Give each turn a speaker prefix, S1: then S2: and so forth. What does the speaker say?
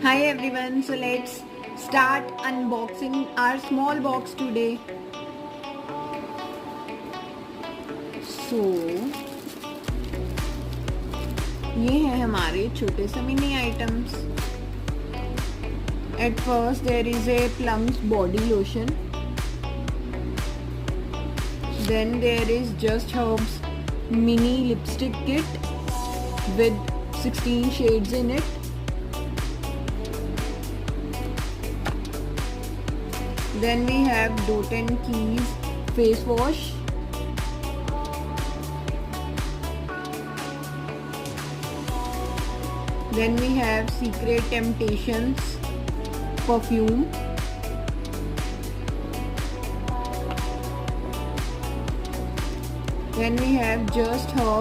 S1: Hi everyone, so let's start unboxing our small box today. So ये है हमारे छोटे से mini items. At first there is a Plum's body lotion. Then there is Just Herbs mini lipstick kit with 16 shades in it. Then we have Dot and Keys face wash. Then we have Secret Temptations perfume. Then we have Just Herbs